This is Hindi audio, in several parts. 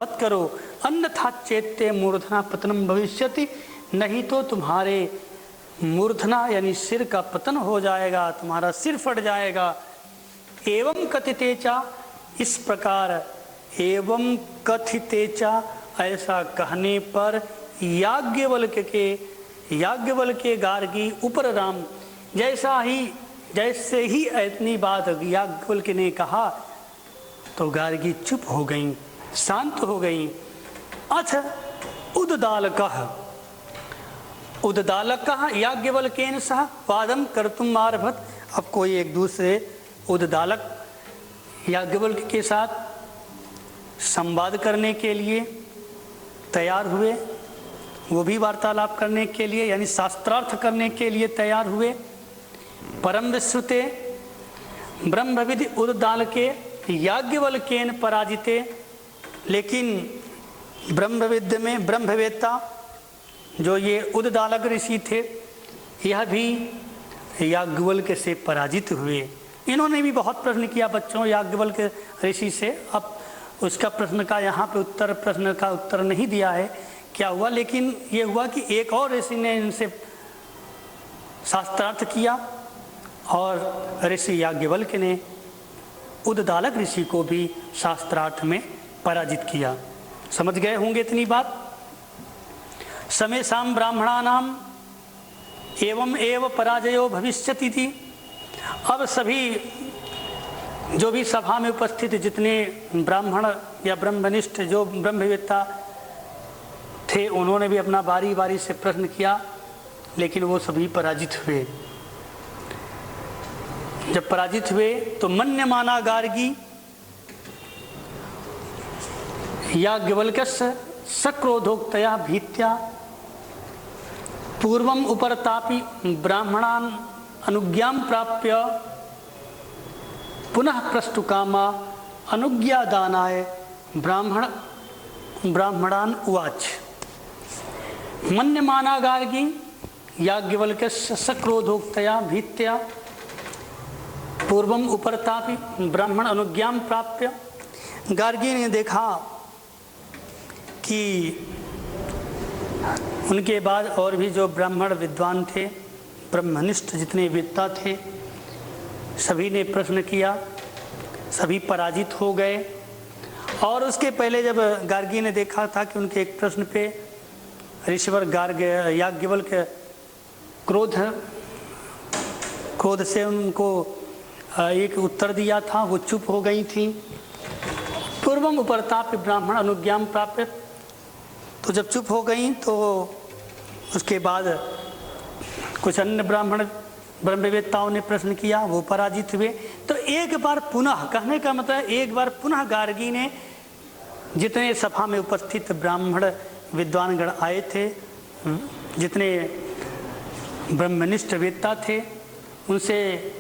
मत करो, अन्यथा चैत्य मूर्धना पतनम भविष्यति, नहीं तो तुम्हारे मूर्धना यानी सिर का पतन हो जाएगा, तुम्हारा सिर फट जाएगा। एवं कथितेचा, इस प्रकार एवं कथितेचा ऐसा कहने पर याज्ञवल्क्य के गार्गी उपर राम, जैसे ही इतनी बात याज्ञवल्क्य ने कहा तो गार्गी चुप हो गई, शांत हो गई। अथ उद्दालकः याज्ञवल्क्येन सह वादं कर्तुम् आरभत। अब कोई एक दूसरे उद्दालक याज्ञवल्क्य के साथ संवाद करने के लिए तैयार हुए, वो भी वार्तालाप करने के लिए यानी शास्त्रार्थ करने के लिए तैयार हुए। परम विश्रुते ब्रह्मविद उद्दालके याज्ञवल्क्येन पराजिते, लेकिन ब्रह्मविद्य में ब्रह्मवेत्ता जो ये उद्दालक ऋषि थे, यह भी याज्ञवल्क्य से पराजित हुए। इन्होंने भी बहुत प्रश्न किया बच्चों याज्ञवल्क्य ऋषि से। अब उसका प्रश्न का उत्तर नहीं दिया है क्या हुआ, लेकिन ये हुआ कि एक और ऋषि ने इनसे शास्त्रार्थ किया और ऋषि याज्ञवल्क्य ने उद्दालक ऋषि को भी शास्त्रार्थ में पराजित किया। समझ गए होंगे इतनी बात। समेषां ब्राह्मणानाम एवं एव पराजयो भविष्यति थी। अब सभी जो भी सभा में उपस्थित जितने ब्राह्मण या ब्रह्मनिष्ठ जो ब्रह्मवेत्ता थे, उन्होंने भी अपना बारी बारी से प्रश्न किया, लेकिन वो सभी पराजित हुए। जब पराजित हुए तो मन्यमाना गार्गी याज्ञवल्क्यस्य सक्रोधोक्तया भीत्या पूर्वम उपरतापि ब्राह्मणान् अनुज्ञां प्राप्य पुनः प्रस्तुकामा अनुज्ञादानाय ब्राह्मणान् उवाच। मन्यमाना गार्गी याज्ञवल्क्यस्य सक्रोधोक्तया भीत्या पूर्वम उपरतापि ब्राह्मण अनुज्ञां प्राप्य। गार्गी ने देखा कि उनके बाद और भी जो ब्राह्मण विद्वान थे, ब्रह्मनिष्ठ जितने वेत्ता थे, सभी ने प्रश्न किया, सभी पराजित हो गए। और उसके पहले जब गार्गी ने देखा था कि उनके एक प्रश्न पे ऋषिवर याज्ञवल्क्य क्रोध से उनको एक उत्तर दिया था, वो चुप हो गई थी। पूर्वम उपरताप ब्राह्मण अनुज्ञां प्राप्य, तो जब चुप हो गई तो उसके बाद कुछ अन्य ब्राह्मण ब्रह्मवेत्ताओं ने प्रश्न किया, वो पराजित हुए। तो एक बार पुनः, कहने का मतलब एक बार पुनः गार्गी ने जितने सभा में उपस्थित ब्राह्मण विद्वानगण आए थे, जितने ब्रह्मनिष्ठ वेत्ता थे, उनसे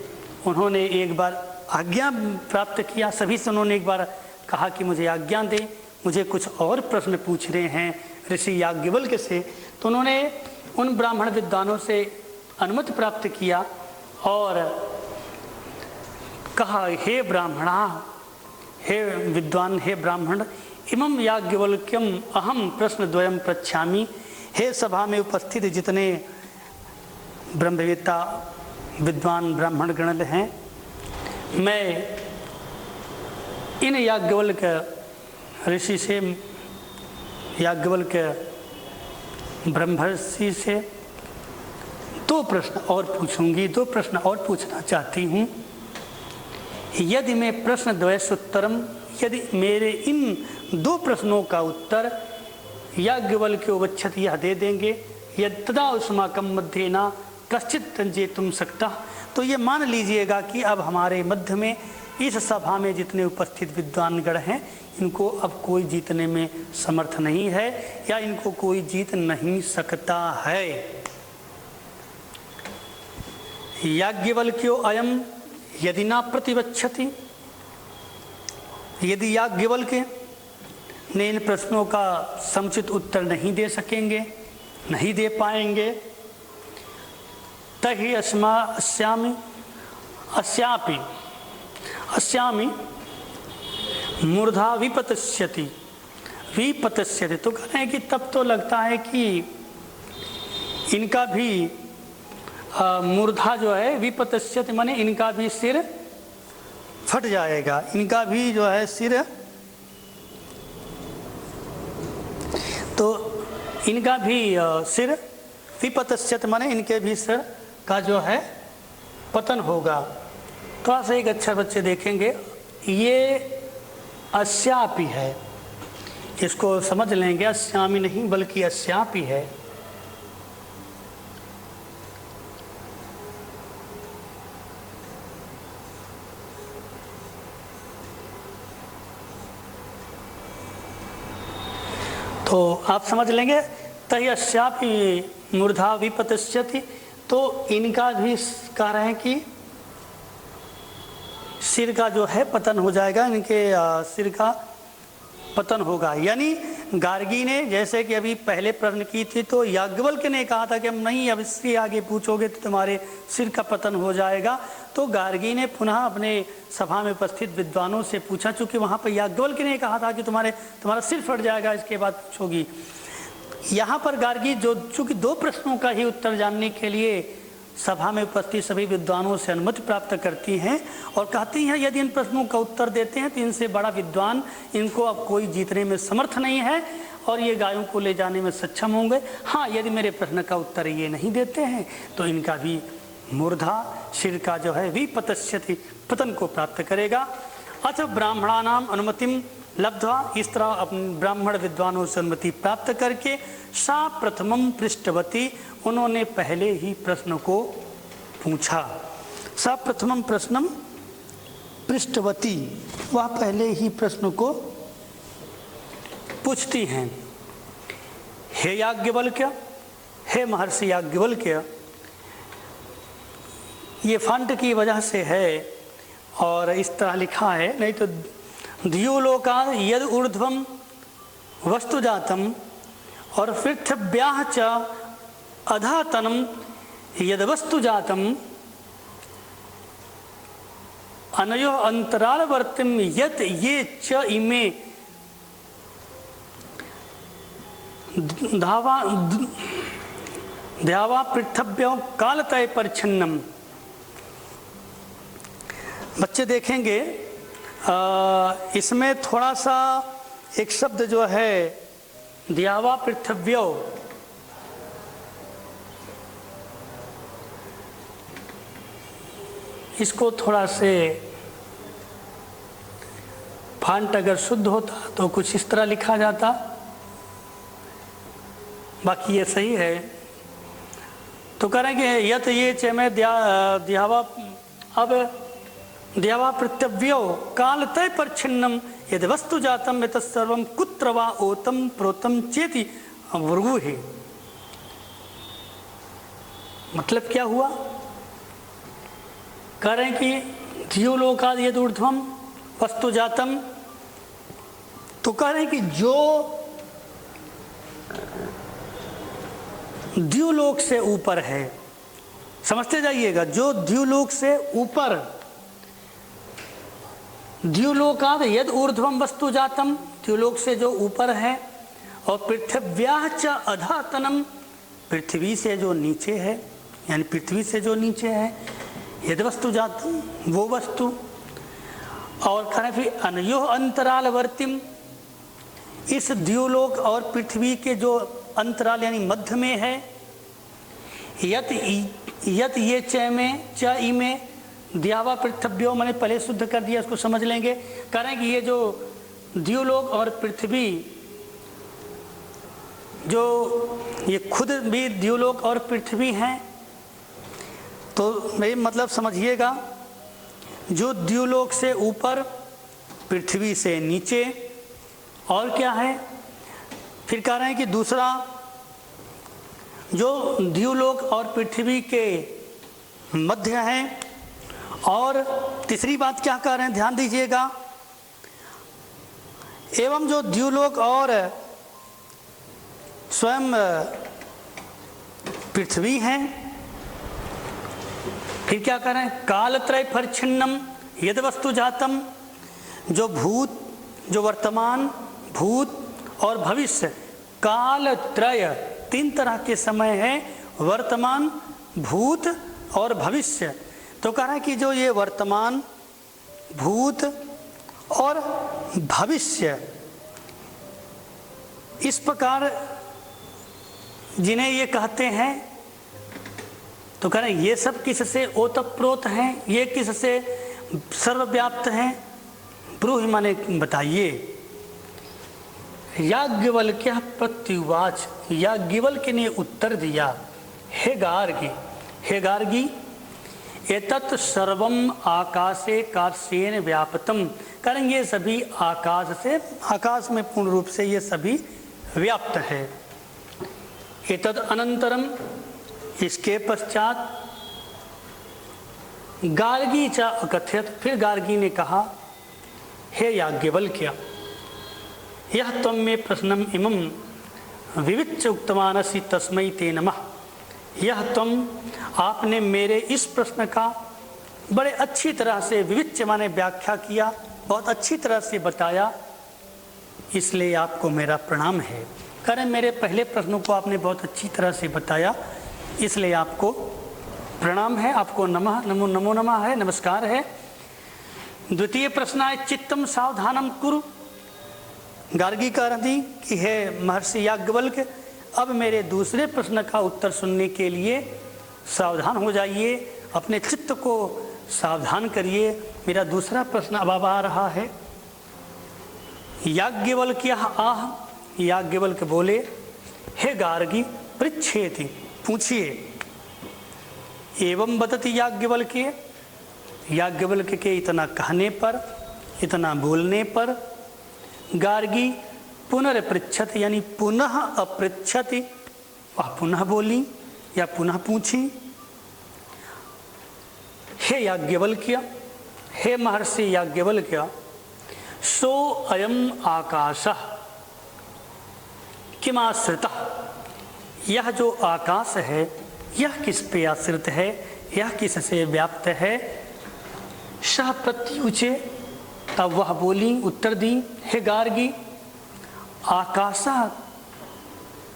उन्होंने एक बार आज्ञा प्राप्त किया। सभी से उन्होंने एक बार कहा कि मुझे आज्ञा दें, मुझे कुछ और प्रश्न पूछने हैं ऋषि याज्ञवल्क्य से। तो उन्होंने उन ब्राह्मण विद्वानों से अनुमति प्राप्त किया और कहा, हे ब्राह्मणा, हे विद्वान, हे ब्राह्मण, इमं याज्ञवल्क्यम अहम प्रश्नद्वयं पृच्छामि। हे सभा में उपस्थित जितने ब्रह्मवेत्ता विद्वान ब्राह्मण गण हैं, मैं इन याज्ञवल्क्य ऋषि से, याज्ञवल्क्य ब्रह्मर्षि से दो प्रश्न और पूछूंगी, दो प्रश्न और पूछना चाहती हूँ। यदि मैं प्रश्न द्वयसुत्तरम, यदि मेरे इन दो प्रश्नों का उत्तर याज्ञवल्क्य वक्षति यह दे देंगे, यदि तदा अस्माकं मध्य न कश्चित् तंजेतुं शक्तः, तो ये मान लीजिएगा कि अब हमारे मध्य में इस सभा में जितने उपस्थित विद्वानगण हैं, इनको अब कोई जीतने में समर्थ नहीं है या इनको कोई जीत नहीं सकता है। याज्ञवल्क्यो अयम यदि न प्रतिवक्षति, यदि याज्ञवल्क्य ने इन प्रश्नों का समुचित उत्तर नहीं दे सकेंगे, नहीं दे पाएंगे, तहि अस्यापि मूर्धा विपतिष्यति विपतस्यते, तो कह रहे हैं कि तब तो लगता है कि इनका भी मूर्धा जो है विपतस्यते माने इनका भी सिर फट जाएगा, इनका भी जो है सिर, तो इनका भी सिर विपतस्यते माने इनके भी सिर का जो है पतन होगा। थोड़ा सा एक अच्छा बच्चे देखेंगे, ये अस्यापि है, इसको समझ लेंगे, अस्यामि नहीं बल्कि अस्यापि है। तो आप समझ लेंगे तही अस्यापि मूर्धा विपतस्यति, तो इनका भी कह रहे हैं कि सिर का जो है पतन हो जाएगा, इनके सिर का पतन होगा। यानी गार्गी ने जैसे कि अभी पहले प्रश्न की थी तो याज्ञवल्क्य ने कहा था कि हम नहीं, अब इससे आगे पूछोगे तो तुम्हारे सिर का पतन हो जाएगा। तो गार्गी ने पुनः अपने सभा में उपस्थित विद्वानों से पूछा, चूंकि वहाँ पर याज्ञवल्क्य ने कहा था कि तुम्हारा सिर फट जाएगा इसके बाद पूछोगी। यहाँ पर गार्गी जो चूंकि 2 प्रश्नों का ही उत्तर जानने के लिए सभा में उपस्थित सभी विद्वानों से अनुमति प्राप्त करती हैं और कहती हैं यदि इन प्रश्नों का उत्तर देते हैं तो इनसे बड़ा विद्वान इनको अब कोई जीतने में समर्थ नहीं है और ये गायों को ले जाने में सक्षम होंगे। हाँ, यदि मेरे प्रश्न का उत्तर ये नहीं देते हैं तो इनका भी मूर्धा सिर का जो है विपतस्यति पतन को प्राप्त करेगा। अथ ब्राह्मणानाम अनुमतिम लब्ध्वा, इस तरह अपने ब्राह्मण विद्वानों से अनुमति प्राप्त करके सा प्रथमम पृष्ठवती, उन्होंने पहले ही प्रश्न को पूछा। सा प्रथमम प्रश्नम पृष्ठवती, वह पहले ही प्रश्न को पूछती हैं। हे याज्ञवल्क्य, हे महर्षि याज्ञवल्क्य, ये फंट की वजह से है और इस तरह लिखा है, नहीं तो द्युलोका यद ऊर्ध्वम वस्तु जातम और पृथिव्याः च अधातनम यद वस्तु जातम अनयो अंतरालवर्तिम यत ये च इमे द्यावा पृथव्यो कालतय परिच्छिन्नम। बच्चे देखेंगे इसमें थोड़ा सा एक शब्द जो है द्यावा पृथव्यो, इसको थोड़ा से फांट अगर शुद्ध होता तो कुछ इस तरह लिखा जाता, बाकी ये सही है। तो करेंगे यत ये च में द्यावा, अब द्यावा पृथव्यो कालतय परिच्छिन्नम यद वस्तु जातम में तत्सर्वम कुत्र वा ओतम प्रोतम चेति भृगु है। मतलब क्या हुआ? कह रहे हैं कि द्युलोकाद यद ऊर्ध्वम वस्तु जातम, तो कह रहे हैं कि जो द्युलोक से ऊपर है, समझते जाइएगा, जो द्युलोक से ऊपर, द्युलोकाद यद ऊर्ध्वम वस्तु जातम, द्युलोक से जो ऊपर है, और पृथिव्याः च अधातनम, पृथ्वी से जो नीचे है, यानी पृथ्वी से जो नीचे है, यद वस्तु जातम वो वस्तु, और कहें फिर अनयो अंतरालवर्तिम, इस द्युलोक और पृथ्वी के जो अंतराल यानी मध्य में है, यत ये च में च ई में द्यावा पृथव्यो, मैंने पहले शुद्ध कर दिया, इसको समझ लेंगे। कह रहे हैं कि ये जो द्युलोक और पृथ्वी, जो ये खुद भी द्युलोक और पृथ्वी हैं, तो मेरी मतलब समझिएगा, जो द्युलोक से ऊपर, पृथ्वी से नीचे, और क्या है, फिर कह रहे हैं कि दूसरा जो द्युलोक और पृथ्वी के मध्य हैं, और तीसरी बात क्या कह रहे हैं, ध्यान दीजिएगा, एवं जो द्युलोक और स्वयं पृथ्वी हैं, फिर क्या कह रहे हैं, कालत्रय परिच्छिन्नम यद वस्तु जातम, जो भूत, जो वर्तमान, भूत और भविष्य, काल त्रय 3 तरह के समय हैं, वर्तमान, भूत और भविष्य। तो कह रहा है कि जो ये वर्तमान, भूत और भविष्य, इस प्रकार जिन्हें ये कहते हैं, तो कह रहे हैं ये सब किससे ओतप्रोत हैं, ये किससे सर्वव्याप्त हैं। ब्रूहि माने बताइए। याज्ञवल्क्य प्रत्युवाच, याज्ञवल्क्य ने उत्तर दिया, हे गार्गी, हे गार्गी, एतत् सर्वम आकाशे कार्षेण व्याप्तम, करेंगे सभी आकाश से, आकाश में पूर्ण रूप से ये सभी व्याप्त है। एतद् अनंतरम, इसके पश्चात, गार्गी च अकथयत, फिर गार्गी ने कहा, हे याज्ञवल्क्य, यह त्वं मे प्रश्नम इमं विविच्य उक्तवानसि तस्मै ते नमः। यह तुम, आपने मेरे इस प्रश्न का बड़े अच्छी तरह से विविच्य माने व्याख्या किया, बहुत अच्छी तरह से बताया, इसलिए आपको मेरा प्रणाम है। करें मेरे पहले प्रश्नों को आपने बहुत अच्छी तरह से बताया, इसलिए आपको प्रणाम है, आपको नमः, नमो नमो नमः है, नमस्कार है। द्वितीय प्रश्न है, चित्तम सावधानम कुरु। गार्गी कह रही कि हे महर्षि याज्ञवल्क्य, अब मेरे दूसरे प्रश्न का उत्तर सुनने के लिए सावधान हो जाइए, अपने चित्त को सावधान करिए, मेरा दूसरा प्रश्न अब आ रहा है। याज्ञवल्क्य आह, याज्ञवल्क्य बोले, हे गार्गी पृच्छेति, पूछिए। एवं बदति याज्ञवल्क्य, याज्ञवल्क्य के इतना कहने पर, इतना बोलने पर, गार्गी पुनर्पृच्छति यानी पुनः अपृच्छति, वह पुनः बोली या पुनः पूछी, हे याज्ञवल्क्य, हे महर्षि याज्ञवल्क्य, सो अयम आकाशः किमाश्रितः, यह जो आकाश है यह किस पे आश्रित है, यह किससे व्याप्त है। सह प्रत्युचे, तब वह बोली, उत्तर दी, हे गार्गी, आकाशः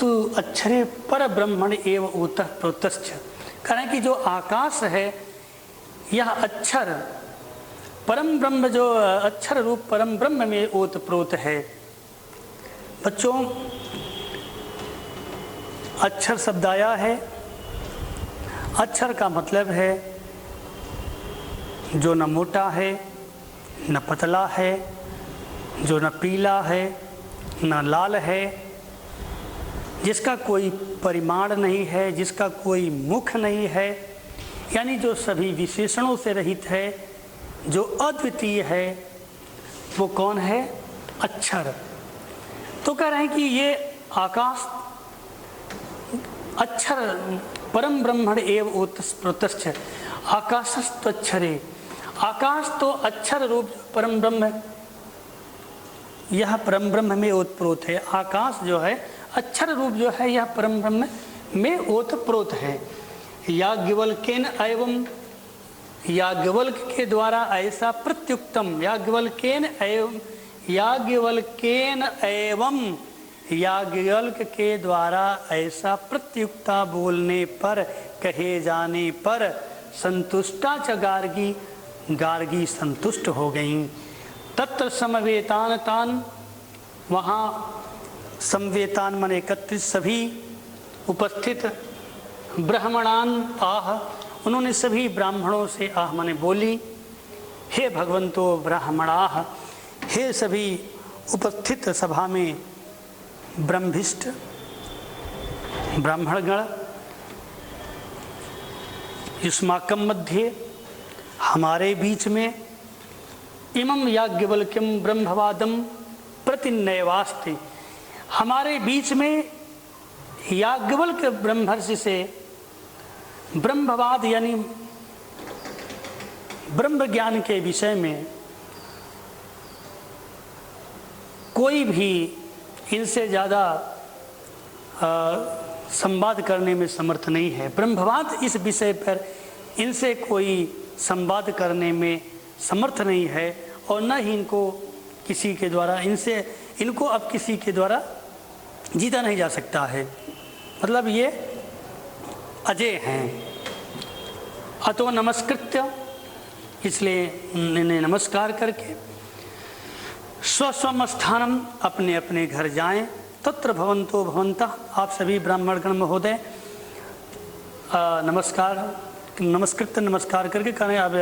तु अक्षरे पर ब्रह्मण एव ओतः प्रोतश्च, कहें कि जो आकाश है यह अक्षर परम ब्रह्म, जो अक्षर रूप परम ब्रह्म में ओतप्रोत है। बच्चों, अक्षर शब्द आया है, अक्षर का मतलब है जो न मोटा है न पतला है, जो न पीला है न लाल है, जिसका कोई परिमाण नहीं है, जिसका कोई मुख नहीं है, यानी जो सभी विशेषणों से रहित है, जो अद्वितीय है, वो कौन है? अक्षर। तो कह रहे हैं कि ये आकाश अक्षर परम ब्रह्मण एव ओतस्प्रोतश्च, आकाशस्त्वक्षरे, आकाश तो अक्षर रूप परम ब्रह्म, यह परम ब्रह्म में ओतप्रोत है। आकाश जो है अक्षर रूप जो है यह परम ब्रह्म में ओतप्रोत है। याज्ञवल्क्येन एवं, याज्ञवल्क के द्वारा ऐसा प्रत्युक्तम, याज्ञवल्क्येन एवं, याज्ञवल्क्येन एवं, याज्ञवल्क के द्वारा ऐसा प्रत्युक्ता बोलने पर, कहे जाने पर, संतुष्टा च गार्गी, गार्गी संतुष्ट हो गईं। तत्र समवेतान तान, वहाँ समवेतान मन एकत्रित सभी उपस्थित ब्राह्मणान आह, उन्होंने सभी ब्राह्मणों से आह माने बोली, हे भगवंतो ब्राह्मणाः, हे सभी उपस्थित सभा में ब्रह्मिष्ठ ब्राह्मणगण, युष्माकं मध्ये, हमारे बीच में, इमं याज्ञवल्क्यं ब्रह्मवादम प्रतिनैवास्ति, हमारे बीच में याज्ञवल्क्य ब्रह्मर्षि से ब्रह्मवाद यानी ब्रह्म ज्ञान के विषय में कोई भी इनसे ज़्यादा संवाद करने में समर्थ नहीं है। ब्रह्मवाद इस विषय पर इनसे कोई संवाद करने में समर्थ नहीं है, और न ही इनको किसी के द्वारा इनसे इनको अब किसी के द्वारा जीता नहीं जा सकता है, मतलब ये अजय हैं। अतो नमस्कृत्य, इसलिए इन्हें नमस्कार करके स्वस्वम स्थानम, अपने अपने घर जाएं। तत्र भवंतो भवन्तः, आप सभी ब्राह्मणगण महोदय नमस्कार करके करें, अब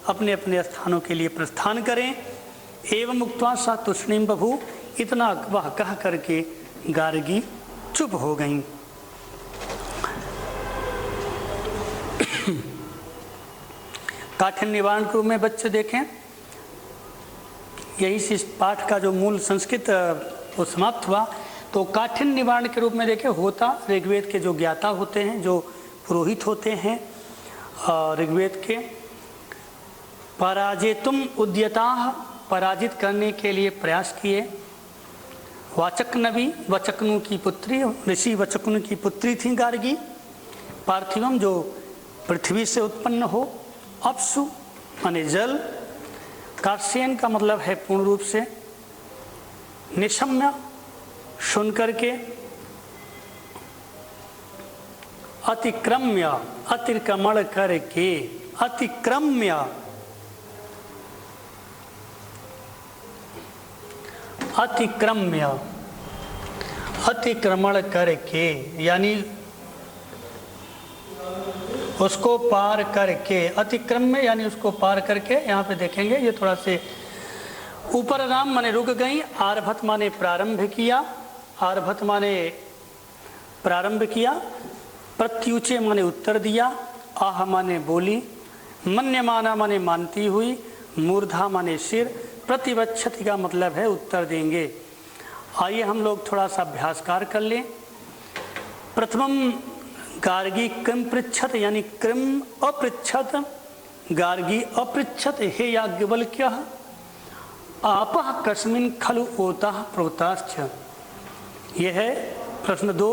अपने अपने स्थानों के लिए प्रस्थान करें। एवं उक्त्वा सा तूष्णीम बभू, इतना वह कह करके गार्गी चुप हो गईं। काठिन्य निवारण के रूप में बच्चे देखें, यही से इस पाठ का जो मूल संस्कृत वो समाप्त हुआ। तो काठिन्य निवारण के रूप में देखें, होता ऋग्वेद के जो ज्ञाता होते हैं, जो पुरोहित होते हैं ऋग्वेद के, पराजेतुम उद्यताः, पराजित करने के लिए प्रयास किए। वाचक्नवी, वचकनु की पुत्री, ऋषि वचकनु की पुत्री थी गार्गी। पार्थिवम, जो पृथ्वी से उत्पन्न हो। अपसु माने जल। कार्सेन का मतलब है पूर्ण रूप से। निशम्य, सुन करके। अतिक्रम्य, अतिक्रमण करके। अतिक्रम्य, अतिक्रम्य, अतिक्रमण करके, यानी उसको पार करके। अतिक्रम्य यानी उसको पार करके। यहाँ पे देखेंगे ये थोड़ा से ऊपर राम माने रुक गई। आरभत माने प्रारंभ किया। आरभत माने प्रारंभ किया। प्रत्युचे माने उत्तर दिया। आह माने बोली। मन्यमाना माने मानती हुई। मूर्धा माने सिर। प्रतिवच्छति का मतलब है उत्तर देंगे। आइए हम लोग थोड़ा सा अभ्यासकार कर लें। प्रथमम गार्गी किम पृच्छत, यानी किम अपृच्छत। गार्गी अपृच्छत, हे याज्ञवल्क्य आपः कस्मिन् खलु ओतः प्रोताश्च। यह है प्रश्न 2।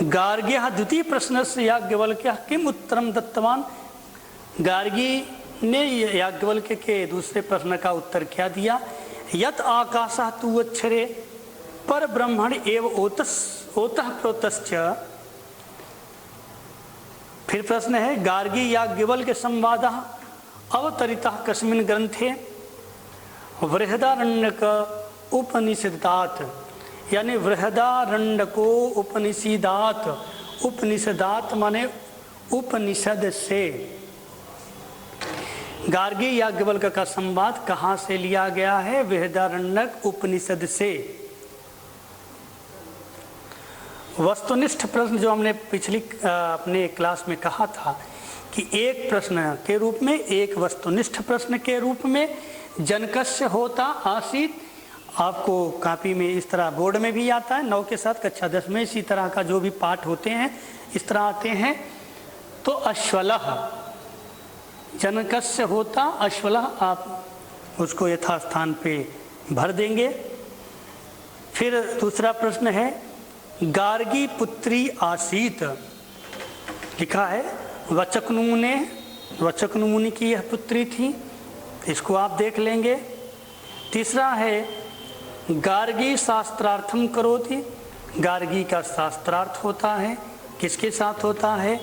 गार्ग्यः द्वितीय प्रश्न से याज्ञवल्क्य किम उत्तरम दत्तवान। गार्गी ने याज्ञवल्क्य के दूसरे प्रश्न का उत्तर क्या दिया। यत आकाशः तु अक्षरे पर ब्रह्मण एव ओतः प्रोतश्च। फिर प्रश्न है गार्गी याज्ञवल्क्य संवादः अवतरितः कस्मिन् ग्रंथे। बृहदारण्यक उपनिषदात, यानी बृहदारण्यको उपनिषदात। उपनिषदात माने उपनिषद से। गार्गी याज्ञवल्क्य का संवाद कहाँ से लिया गया है। बृहदारण्यक उपनिषद से। वस्तुनिष्ठ प्रश्न जो हमने पिछली अपने क्लास में कहा था कि एक प्रश्न के रूप में, एक वस्तुनिष्ठ प्रश्न के रूप में जनकस्य होता आसीत। आपको कापी में इस तरह बोर्ड में भी आता है 9 के साथ, कक्षा 10 में इसी तरह का जो भी पाठ होते हैं इस तरह आते हैं। तो अश्वलः, जनकस्य होता अश्वलः, आप उसको यथास्थान पे भर देंगे। फिर दूसरा प्रश्न है गार्गी पुत्री आसीत। लिखा है वचकनु मुनि की यह पुत्री थी, इसको आप देख लेंगे। तीसरा है गार्गी शास्त्रार्थम करोति। गार्गी का शास्त्रार्थ होता है, किसके साथ होता है।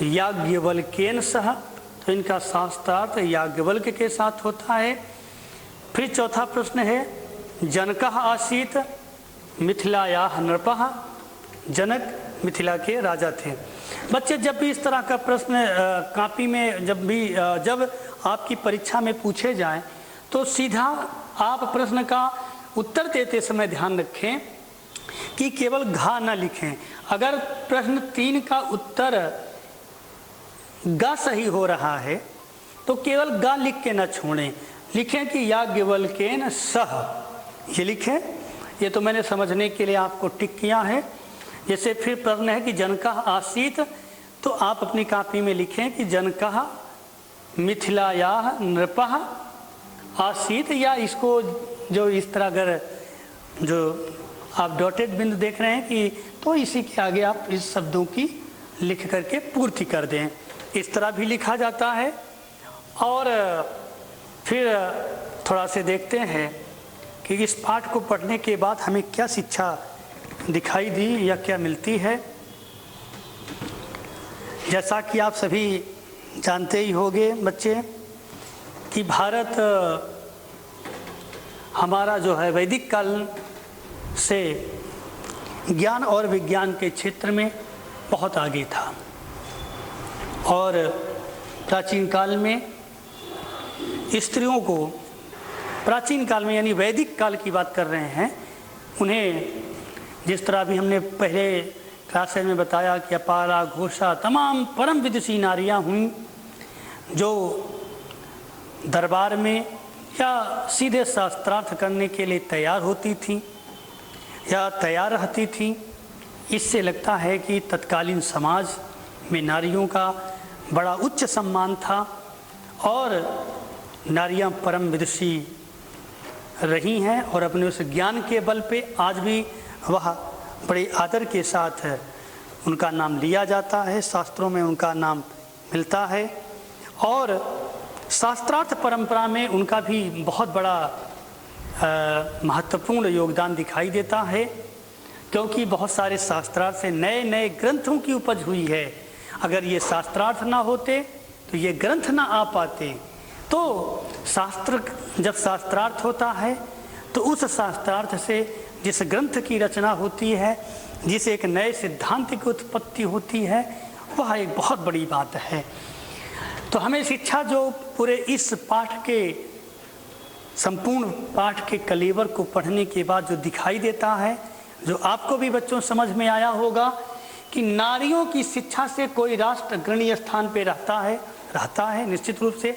याज्ञवल्क्येन सह, तो इनका शास्त्रार्थ याज्ञवल्क्य के साथ होता है। फिर चौथा प्रश्न है जनकः आसीत मिथिलायाः नृपः। जनक मिथिला के राजा थे। बच्चे जब भी इस तरह का प्रश्न कॉपी में जब आपकी परीक्षा में पूछे जाएं तो सीधा आप प्रश्न का उत्तर देते समय ध्यान रखें कि केवल घा न लिखें। अगर प्रश्न 3 का उत्तर गा सही हो रहा है तो केवल गा लिख के न छोड़ें, लिखें कि याज्ञवल्क्येन सह, ये लिखें। ये तो मैंने समझने के लिए आपको टिक किया है। जैसे फिर प्रश्न है कि जनकः आसीत, तो आप अपनी कॉपी में लिखें कि जनकः मिथिलायाः नृपः आसीत, या इसको जो इस तरह अगर जो आप डॉटेड बिंदु देख रहे हैं कि तो इसी के आगे आप इस शब्दों की लिख करके पूर्ति कर दें। इस तरह भी लिखा जाता है। और फिर थोड़ा से देखते हैं कि इस पाठ को पढ़ने के बाद हमें क्या शिक्षा दिखाई दी या क्या मिलती है। जैसा कि आप सभी जानते ही होंगे बच्चे कि भारत हमारा जो है वैदिक काल से ज्ञान और विज्ञान के क्षेत्र में बहुत आगे था और प्राचीन काल में स्त्रियों को, प्राचीन काल में यानी वैदिक काल की बात कर रहे हैं, उन्हें जिस तरह भी हमने पहले क्लास में बताया कि अपारा, घोषा तमाम परम विदुषी नारियां हुई जो दरबार में या सीधे शास्त्रार्थ करने के लिए तैयार होती थीं या तैयार रहती थीं। इससे लगता है कि तत्कालीन समाज में नारियों का बड़ा उच्च सम्मान था और नारियां परम विदुषी रही हैं और अपने उस ज्ञान के बल पे आज भी वह बड़े आदर के साथ उनका नाम लिया जाता है, शास्त्रों में उनका नाम मिलता है और शास्त्रार्थ परंपरा में उनका भी बहुत बड़ा महत्वपूर्ण योगदान दिखाई देता है, क्योंकि बहुत सारे शास्त्रार्थ से नए नए ग्रंथों की उपज हुई है। अगर ये शास्त्रार्थ ना होते तो ये ग्रंथ ना आ पाते। तो शास्त्र जब शास्त्रार्थ होता है तो उस शास्त्रार्थ से जिस ग्रंथ की रचना होती है, जिस एक नए सिद्धांत की उत्पत्ति होती है, वह एक बहुत बड़ी बात है। तो हमें शिक्षा जो पूरे इस पाठ के संपूर्ण पाठ के कलेवर को पढ़ने के बाद जो दिखाई देता है, जो आपको भी बच्चों समझ में आया होगा कि नारियों की शिक्षा से कोई राष्ट्र अग्रणीय स्थान पे रहता है निश्चित रूप से।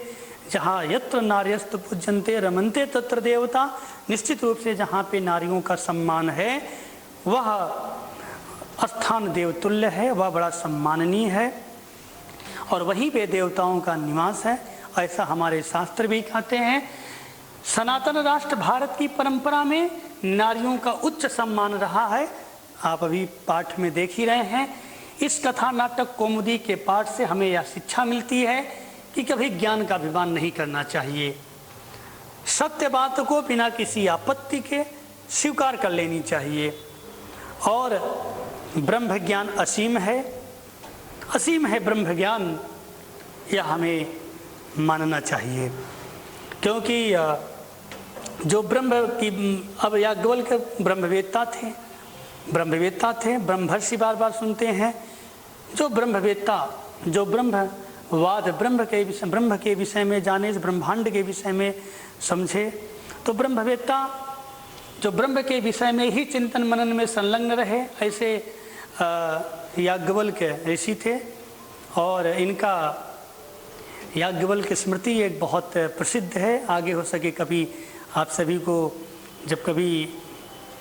जहाँ यत्र नार्यस्तु पूज्यन्ते रमन्ते तत्र देवता, निश्चित रूप से जहाँ पे नारियों का सम्मान है वह स्थान देवतुल्य है, वह बड़ा सम्माननीय है और वहीं पे देवताओं का निवास है, ऐसा हमारे शास्त्र भी कहते हैं। सनातन राष्ट्र भारत की परंपरा में नारियों का उच्च सम्मान रहा है। आप अभी पाठ में देख ही रहे हैं। इस कथा नाटक कौमुदी के पाठ से हमें यह शिक्षा मिलती है कि कभी ज्ञान का अभिमान नहीं करना चाहिए, सत्य बात को बिना किसी आपत्ति के स्वीकार कर लेनी चाहिए और ब्रह्म ज्ञान असीम है ब्रह्म ज्ञान, यह हमें मानना चाहिए। क्योंकि जो ब्रह्म की, अब याज्ञवल्क्य ब्रह्मवेत्ता थे, ब्रह्मर्षि बार बार सुनते हैं। जो ब्रह्मवेत्ता, जो ब्रह्मवाद, ब्रह्म के विषय में जाने, ब्रह्मांड के विषय में समझे, तो ब्रह्मवेत्ता जो ब्रह्म के विषय में ही चिंतन मनन में संलग्न रहे, ऐसे याज्ञवल्क्य ऋषि थे। और इनका याज्ञवल्क्य स्मृति एक बहुत प्रसिद्ध है। आगे हो सके कभी आप सभी को जब कभी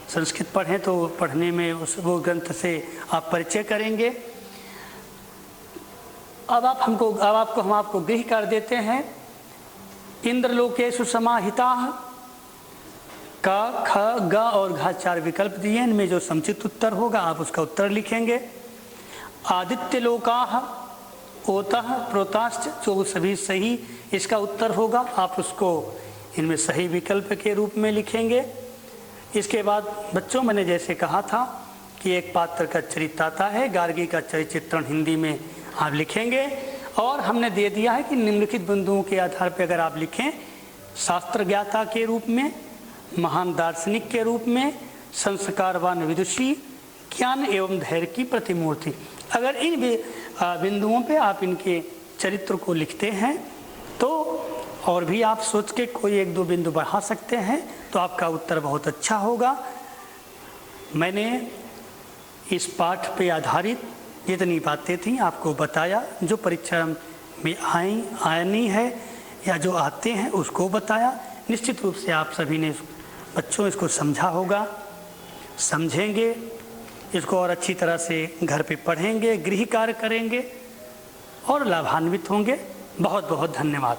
संस्कृत पढ़ें तो पढ़ने में वो ग्रंथ से आप परिचय करेंगे। अब हम आपको गृह कर देते हैं। इंद्रलोकेषु समाहिताः, का, ख, ग और घ 4 विकल्प दिए। इनमें जो समुचित उत्तर होगा आप उसका उत्तर लिखेंगे। आदित्य लोकाः, ओतः, प्रोताश्च, जो सभी सही इसका उत्तर होगा, आप उसको इनमें सही विकल्प के रूप में लिखेंगे। इसके बाद बच्चों, मैंने जैसे कहा था कि एक पात्र का चरित्र आता है, गार्गी का चरित्र चित्रण हिंदी में आप लिखेंगे और हमने दे दिया है कि निम्नलिखित बिंदुओं के आधार पर अगर आप लिखें, शास्त्र ज्ञाता के रूप में, महान दार्शनिक के रूप में, संस्कारवान विदुषी, ज्ञान एवं धैर्य की प्रतिमूर्ति, अगर इन बिंदुओं पे आप इनके चरित्र को लिखते हैं तो और भी आप सोच के कोई 1-2 बिंदु बढ़ा सकते हैं तो आपका उत्तर बहुत अच्छा होगा। मैंने इस पाठ पे आधारित जितनी बातें थी आपको बताया, जो परीक्षा में आनी है या जो आते हैं उसको बताया। निश्चित रूप से आप सभी ने बच्चों इसको समझा होगा, समझेंगे, इसको और अच्छी तरह से घर पे पढ़ेंगे, गृह कार्य करेंगे और लाभान्वित होंगे। बहुत बहुत धन्यवाद।